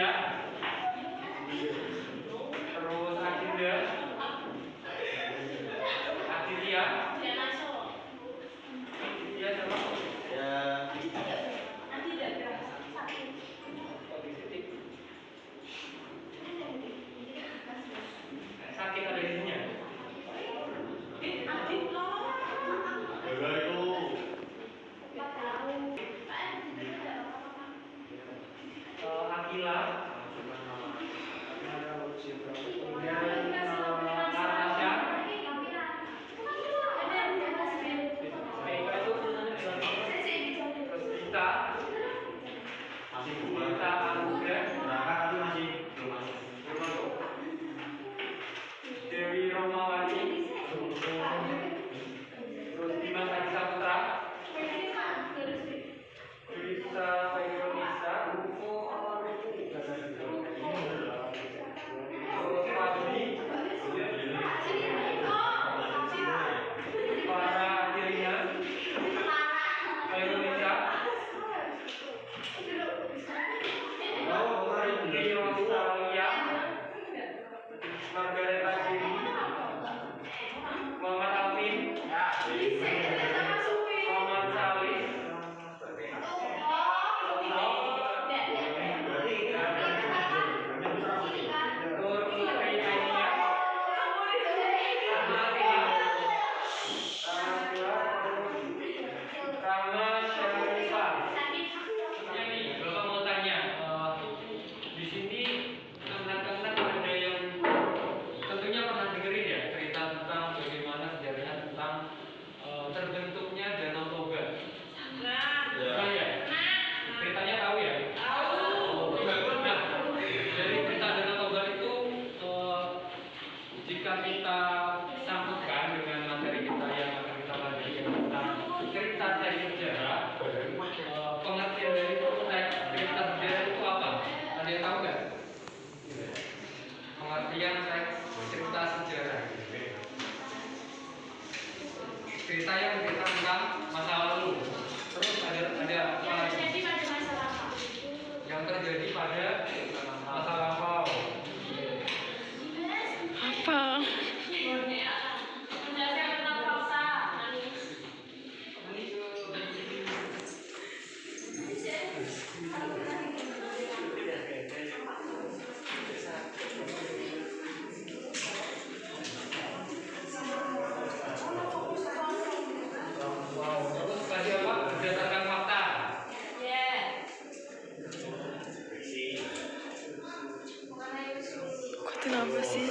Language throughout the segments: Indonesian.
Aditya, terus Adinda, Aditya, siapa? Sakit ada isinya. Akila, kemudian Natasha, terus Dita, Anugrah, Dewi Romawati, terus Dimas Adi Saputra, Risa Indonesia, terus Fadli, para Adilina, Indonesia, Ricky Rosalia, Margaret Ajini, Muhammad Alvin, Muhammad Salis, Nur Putri Ainia, Rama Syarifah. Sebenarnya nih, Bapak mau tanya, di sini anak-anak ada yang tentunya pernah dengerin ya cerita tentang bagaimana sejarahnya tentang terbentuknya Danau Toba. Nah, ya. Ceritanya tahu ya? Tahu. Nah, dari cerita Danau Toba itu jika kita sambungkan dengan materi kita yang akan kita pelajari tentang cerita sejarah, pengertian dari teks cerita sejarah itu apa? Ada yang tahu nggak? Pengertian teks cerita sejarah. Cerita yang bercerita tentang masa lalu. Terus ada apa lagi? Yang terjadi pada masa lampau. Apa? Terus tadi apa? Berdasarkan fakta. Kok kenapa sih?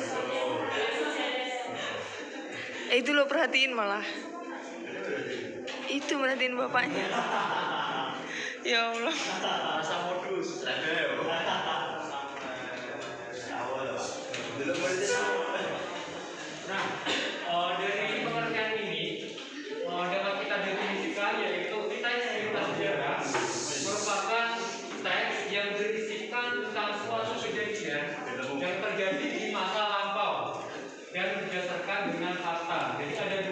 Itu lo perhatiin malah. Itu merhatiin bapaknya. Ya Allah. Rasa modus, Nah, dari pengertian ini dapat kita definisikan yaitu cerita sejarah merupakan teks yang berisikan tentang suatu kejadian yang terjadi di masa lampau dan berdasarkan dengan fakta. Jadi ada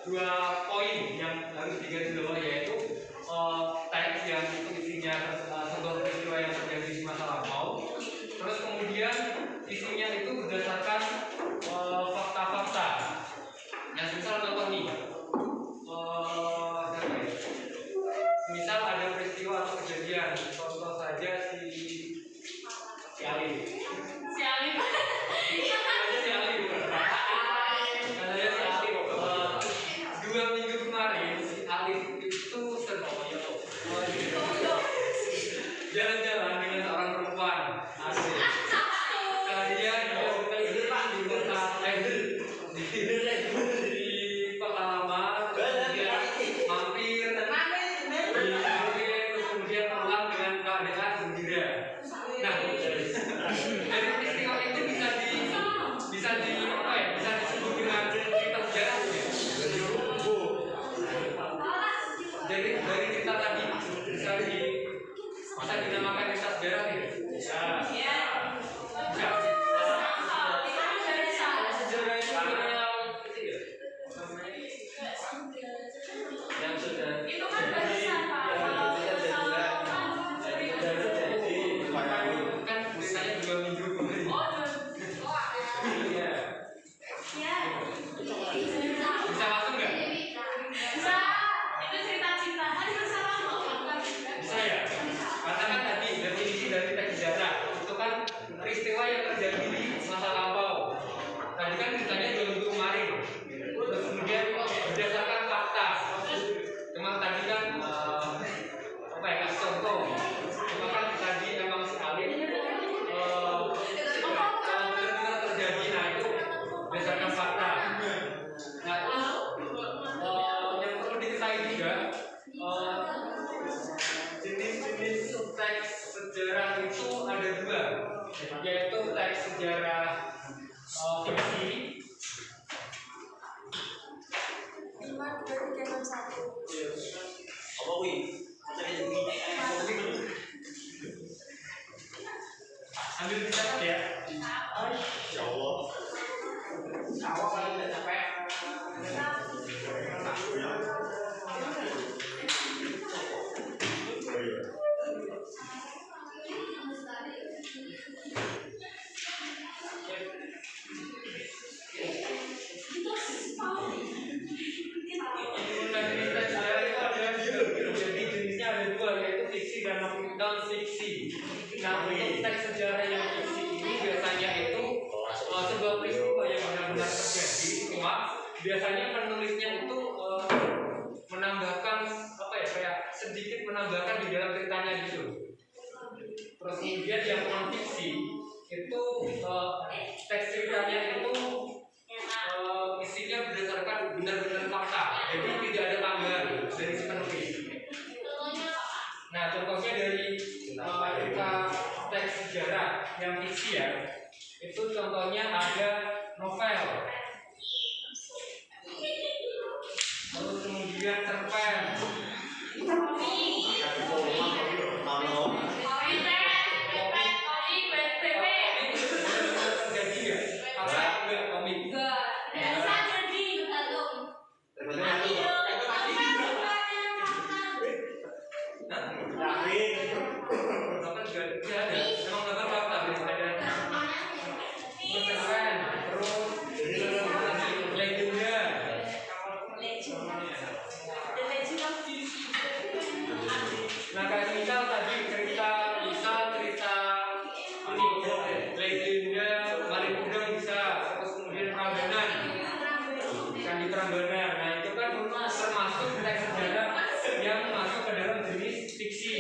dua poin yang harus digarisbawahi yaitu teks yang itu isinya sebuah peristiwa yang terjadi di masa lampau. Terus kemudian isinya itu berdasarkan fakta-fakta. Yang misal contoh nih, misal ada peristiwa atau kejadian, contoh saja si Ali. Katanya si Ali 2 minggu kemarin si Ali itu jalan-jalan dengan seorang perempuan asik. Dia di kota di pengalaman, kemudian mampir, kemudian pulang dengan keadaan gembira. Nah, dari peristiwa itu bisa disebut dengan cerita sejarah ya. Dari cerita tadi bisa dinamakan cerita sejarah ya. Yang sudah itu kan teks sejarah itu ada dua, yaitu teks sejarah fiksi. Apa wih? Ambil dicatat ya. Ya Allah. Awak paling tidak capek. Jadi jenisnya ada dua, yaitu fiksi dan non fiksi. Nah, untuk teks sejarah yang fiksi ini biasanya itu sebuah peristiwa yang benar-benar terjadi, cuma biasanya penulisnya itu menambahkan apa ya, kayak sedikit menambahkan di dalam ceritanya gitu. Terus kemudian yang non fiksi itu teks ceritanya itu isinya berdasarkan benar-benar fakta, jadi tidak ada tambahan dari si penulis. Nah, contohnya dari kita teks sejarah yang fiksi ya, itu contohnya ada novel, terus kemudian cerpen, terjadi ya, apa enggak komik? Nah, kayak misal tadi cerita ini legenda Mari Kudang bisa, terus kemudian Prambanan, Candi Prambanan. Nah, itu kan termasuk teks sejarah yang masuk ke dalam jenis fiksi,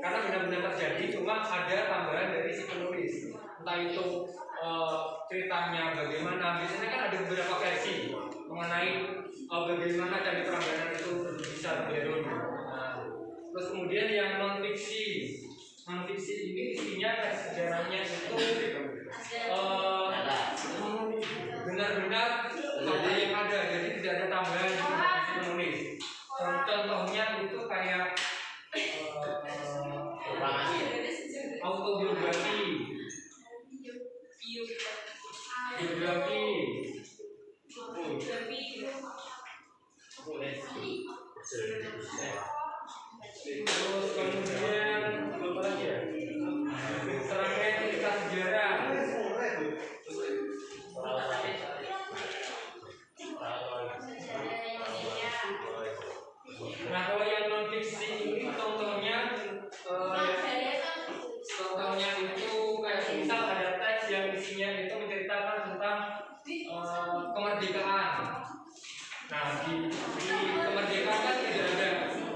karena benar-benar terjadi, cuma ada tambahan dari si penulis. Entah itu ceritanya bagaimana, biasanya kan ada beberapa versi mengenai bagaimana Candi Prambanan itu bisa terjadi. Terus kemudian yang non fiksi ini isinya teks sejarahnya itu benar-benar fakta yang ada, jadi tidak ada tambahan dari penulis. Contohnya itu kayak autobiografi, terus kemudian apa lagi ya? Serangkaian cerita sejarah. Nah, kalau yang non fiksi ini contohnya itu kayak misal ada teks yang isinya itu menceritakan tentang kemerdekaan. Nah, di kemerdekaan kan tidak ada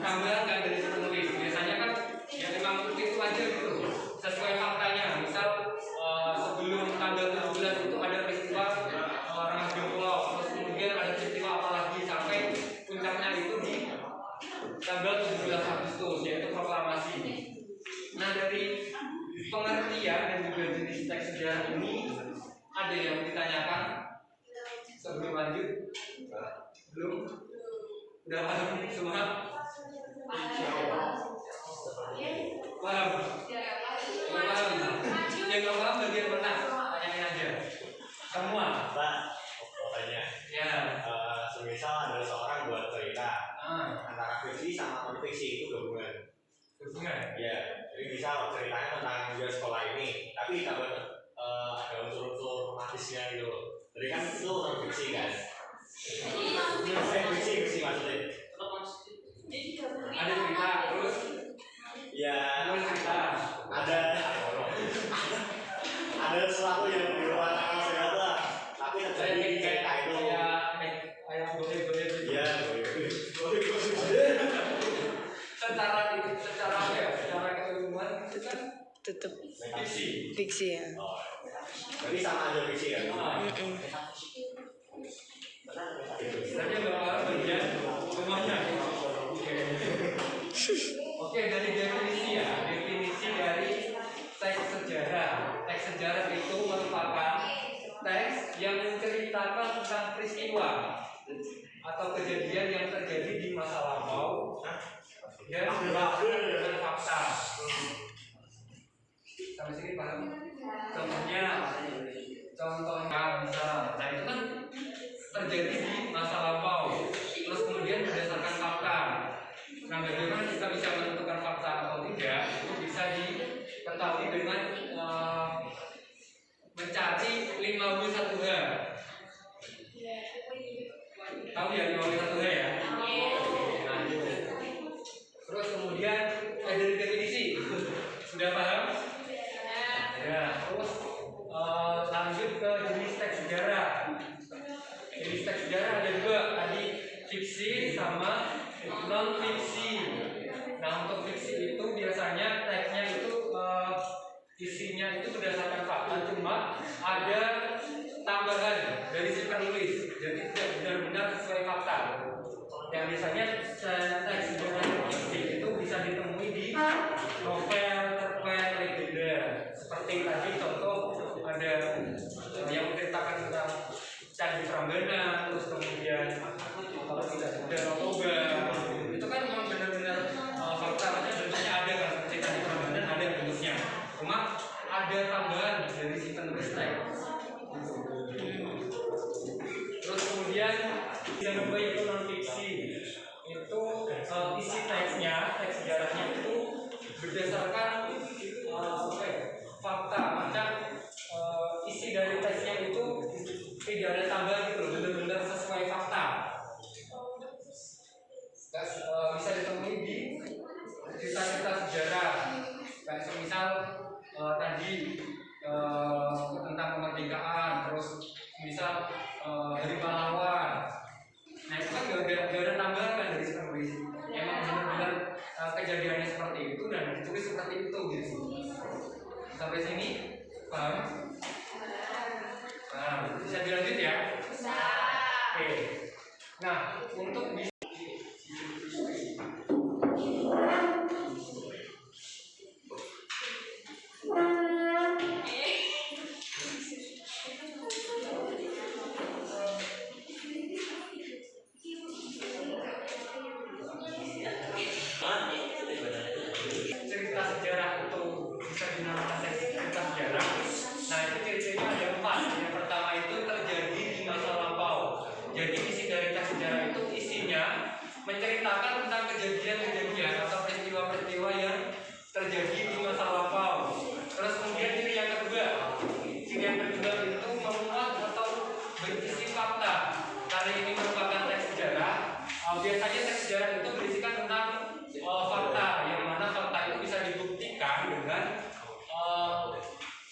tambahan kan dari penulis. Biasanya kan ya memang itu aja gitu, sesuai faktanya. Misal sebelum tanggal 17 itu ada peristiwa Rengas Dengklok, terus kemudian ada peristiwa apa lagi sampai puncaknya itu di tanggal 17 Agustus, yaitu proklamasi. Nah, dari pengertian dan juga jenis teks sejarah ini ada yang ditanyakan sebelum lanjut? Belum? Udah paham semua? Paham? Paham? Yang nggak paham bagian mana? Tanyain aja. Semua? Pak, pokoknya Ya. semisal ada seorang buat cerita antara fiksi sama non fiksi itu gabungan. Ya, jadi misal ceritanya tentang dia sekolah ini, tapi tambah ada unsur-unsur romantisnya gitu loh. Jadi kan itu non fiksi kan? Fiksi maksudnya. Ada cerita terus? Ya, Terus cerita. ada sesuatu yang di luar akal sehat lah, tapi terjadi di cerita itu. Kayak boleh. Iya, boleh. Secara keilmuan itu kan Tetap fiksi ya. Oh, jadi sama aja fiksi kan? Saya nggak paham bagian semuanya. Oke, dari definisi ya. ketahui dengan mencari 5W1H. Tahu ya 5W1H ya? Nah, terus kemudian dari definisi sudah paham? Ya, terus lanjut ke jenis teks sejarah. Jenis teks sejarah ada dua, tadi fiksi sama non fiksi. Nah, untuk fiksi itu biasanya teksnya itu isinya itu berdasarkan fakta, cuma ada tambahan dari si penulis, jadi tidak benar-benar sesuai fakta. Yang biasanya teks sejarah fiksi itu bisa ditemui di novel, cerpen, legenda. Seperti tadi contoh ada yang menceritakan tentang Candi Prambanan, terus kemudian kalau tidak Danau Toba, itu kan memang benar-benar fakta, bentuknya ada kan, seperti Candi Prambanan ada bentuknya, cuma ada tambahan dari si penulis teks. Terus kemudian yang kedua itu non fiksi, itu isi teksnya, teks sejarahnya itu berdasarkan fakta, macam isi dari teksnya itu tidak ada tambahan gitu, benar-benar sesuai fakta. Bisa ditemui di cerita-cerita sejarah, kayak semisal tadi tentang kemerdekaan, terus misal Hari Pahlawan. Nah itu kan gak ada tambahan kan dari penulis, emang benar-benar kejadiannya seperti itu dan ditulis seperti itu gitu. Sampai sini paham? Nah, bisa dilanjut ya? Oke. Nah, untuk cerita sejarah itu bisa dinamakan cerita sejarah. Nah, itu ciri-cirinya ada 4. Yang pertama itu terjadi di masa lampau. Jadi isi dari teks sejarah itu isinya menceritakan tentang kejadian-kejadian atau peristiwa-peristiwa yang terjadi di masa lampau. Terus kemudian ciri yang kedua itu memuat atau berisi fakta. Karena ini merupakan teks sejarah, biasanya teks sejarah itu berisikan tentang fakta, yang mana fakta itu bisa dibuktikan dengan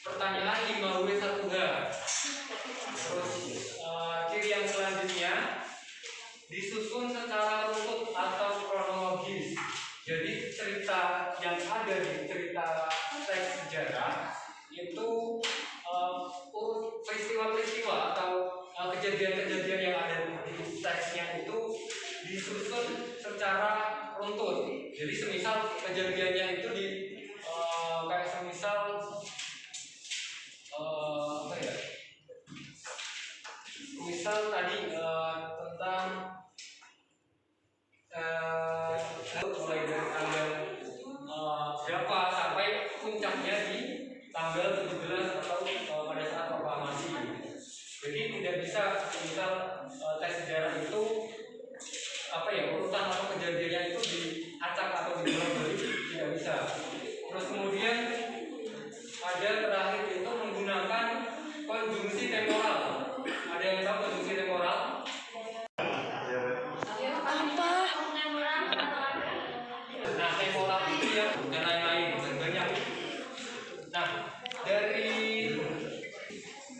pertanyaan 5W1H. Terus ciri yang selanjutnya disusun secara runtut atau kronologis. Jadi cerita yang ada di cerita teks sejarah itu peristiwa-peristiwa atau kejadian-kejadian yang ada di teksnya itu disusun secara runtut. Jadi semisal kejadiannya itu di kayak semisal misal tadi tentang mulai dari tanggal berapa sampai puncaknya di tanggal 17 atau pada saat proklamasi. Jadi tidak bisa misal teks sejarah itu urutan atau kejadiannya itu diacak atau dibolak-balik, tidak bisa. Terus kemudian ada terakhir itu menggunakan konjungsi temporal. Ada yang tahu konjungsi temporal? Nah, temporal itu ya dan lain-lain dan banyak. Nah, dari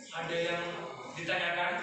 ada yang ditanyakan?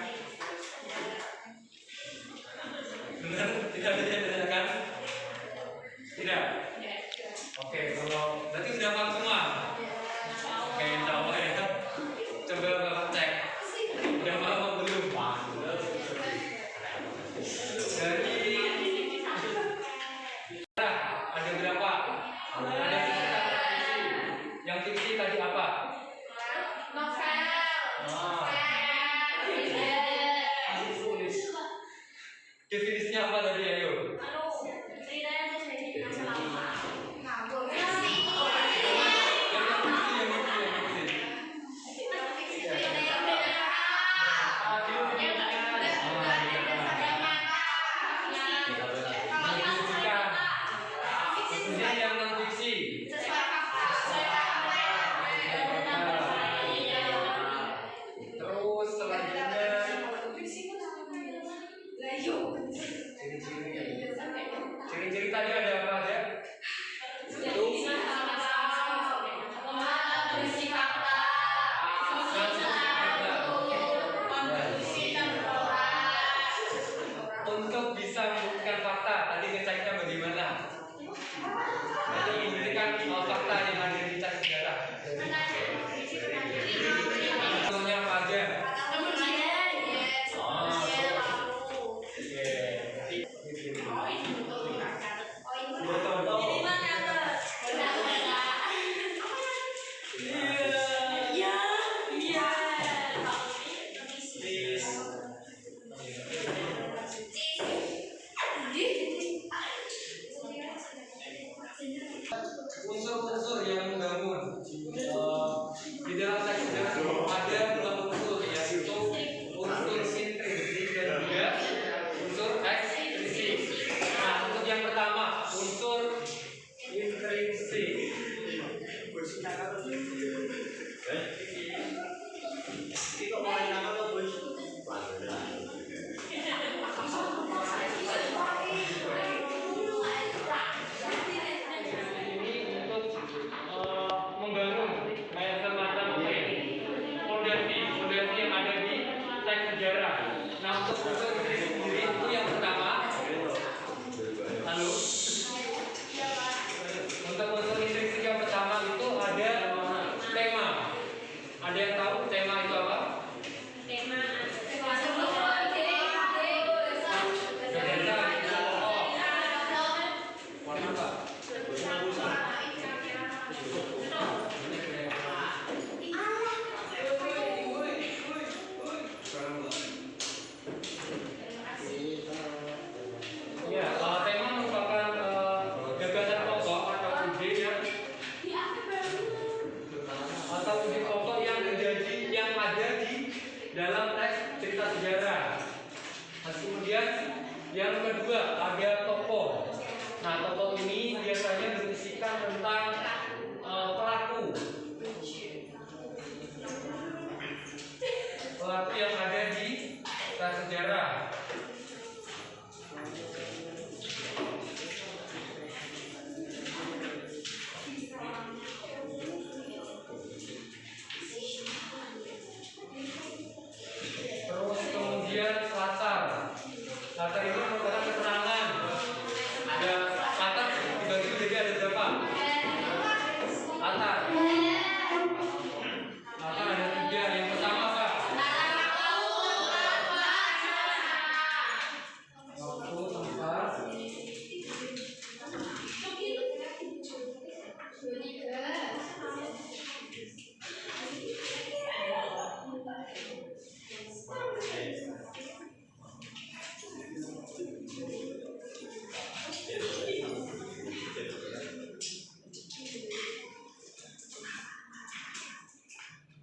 unsur-unsur yang membangun. Di dalam teks sejarah ada dua unsur, yaitu unsur intrinsik dan juga unsur ekstrinsik. Nah, untuk yang pertama, unsur intrinsik. Membangun kayak semacam apa ya, fondasi yang ada di teks sejarah. Nah, untuk unsur intrinsik sendiri itu yang pertama. Lalu untuk unsur intrinsik yang pertama itu ada tema. Ada yang tahu tema itu apa? Tema warna apa? Ya, tema merupakan gagasan pokok atau ide pokok yang ada di dalam teks cerita sejarah. Nah, kemudian yang kedua ada tokoh. Nah, tokoh ini biasanya berisikan tentang pelaku yang ada di teks sejarah. Terus kemudian latar ini merupakan keterangan. Ada latar dibagi jadi ada berapa? Latar ada 3. Yang pertama apa? Waktu, tempat.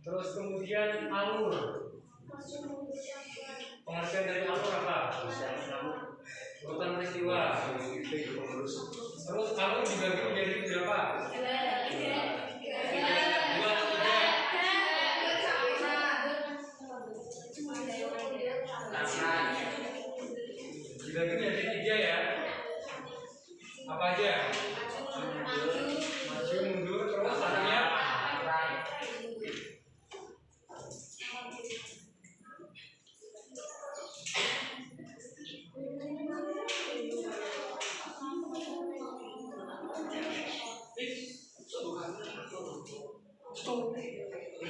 Terus kemudian alur. Pengertian dari alur apa? Urutan peristiwa. Terus alur dibagi menjadi berapa? 2 atau 3? Dibagi menjadi 3 ya. Apa aja? Maju, mundur, terus arahnya.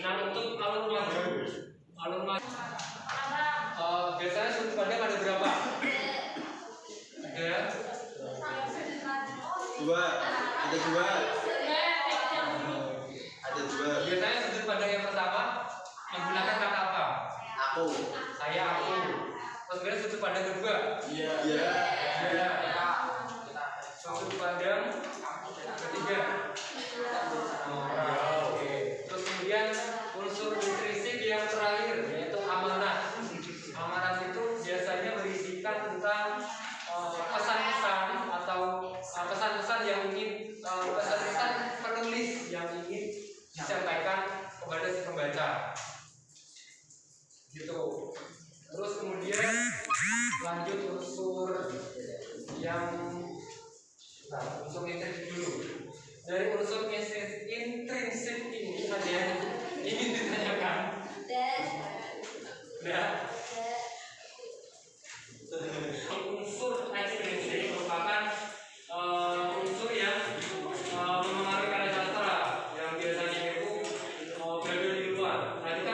Nah, untuk alur maju biasanya sudut pandang ada berapa? Ada 2. Ada 2. Biasanya sudut pandang yang pertama menggunakan kata apa? Aku. Saya, aku. Terus kemudian sudut pandang kedua? Iya. Sudut pandang ketiga? Oke. Terus kemudian unsur intrinsik yang terakhir yaitu amanat. Amanat itu biasanya berisikan tentang pesan-pesan atau pesan-pesan yang ingin pesan-pesan penulis yang ingin disampaikan kepada si pembaca. Gitu. Terus kemudian lanjut unsur yang unsur intrinsik dulu. Dari unsur intrinsik ini ada yang ingin ditanyakan? Nah, unsur ekstrinsik merupakan unsur yang mempengaruhi karya sastra yang biasanya itu berada di luar. Nah, kita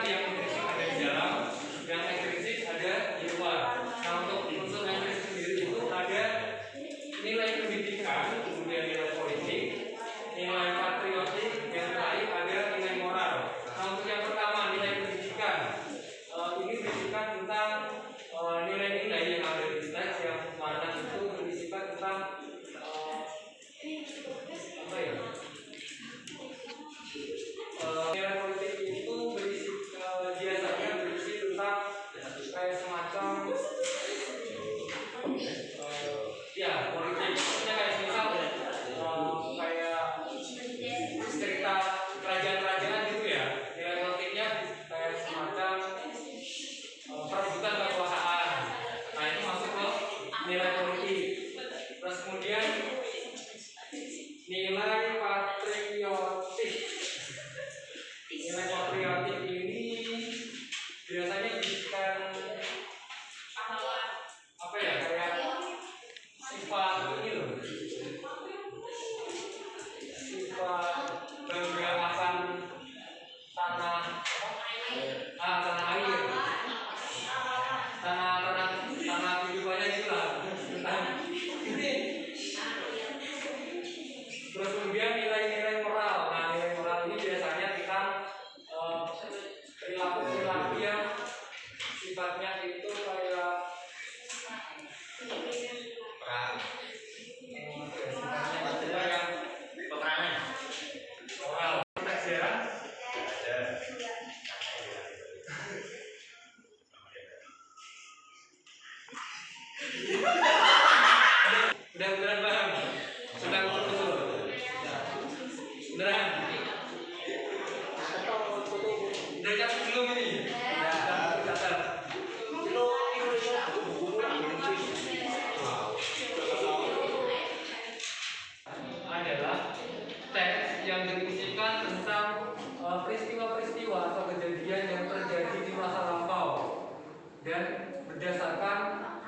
dan berdasarkan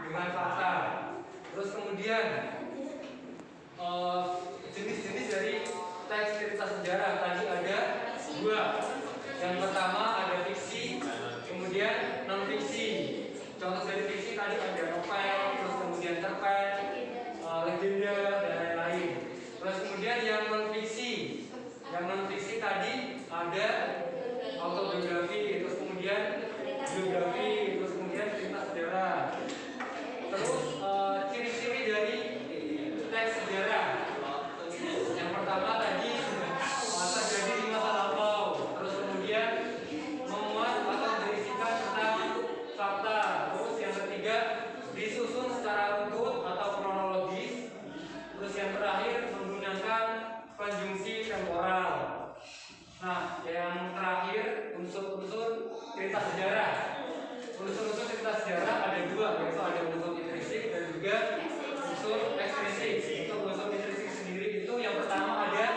dengan fakta. Terus kemudian jenis-jenis dari teks cerita sejarah tadi ada dua. Yang pertama ada fiksi, kemudian non fiksi. Contoh dari fiksi tadi ada novel, terus kemudian cerpen, legenda dan lain-lain. Terus kemudian yang non fiksi tadi ada autobiografi, terus kemudian biografi, terus kemudian cerita sejarah. Terus ciri-ciri dari teks sejarah. Yang pertama tadi terjadi di masa lampau, terus kemudian memuat atau berisikan tentang fakta. Terus yang ketiga disusun secara runtut atau kronologis. Terus yang terakhir menggunakan konjungsi temporal. Nah, yang terakhir unsur-unsur cerita sejarah. Unsur-unsur cerita sejarah ada dua, yaitu ada unsur intrinsik dan juga unsur ekstrinsik. Untuk unsur intrinsik sendiri itu yang pertama ada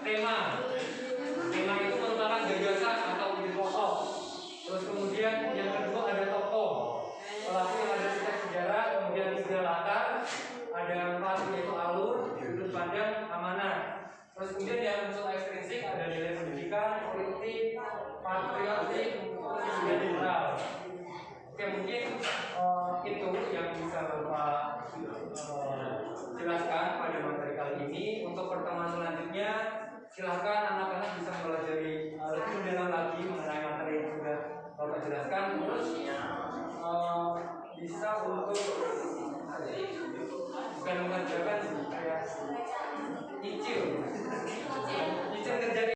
tema. Tema itu merupakan gagasan atau ide pokok. Terus kemudian yang kedua ada tokoh, pelaku yang ada di teks sejarah, kemudian tiga latar, ada empat yaitu alur, sudut pandang, amanah. Terus kemudian yang unsur ekstrinsik ada nilai pendidikan, politik, patriotik, kemudian moral. Oke, mungkin itu yang bisa Bapak jelaskan pada materi kali ini. Untuk pertemuan selanjutnya, silahkan anak-anak bisa mempelajari lebih mendalam lagi mengenai materi yang sudah Bapak jelaskan. Terus bisa untuk bukan mengerjakan kayak nyicil kerja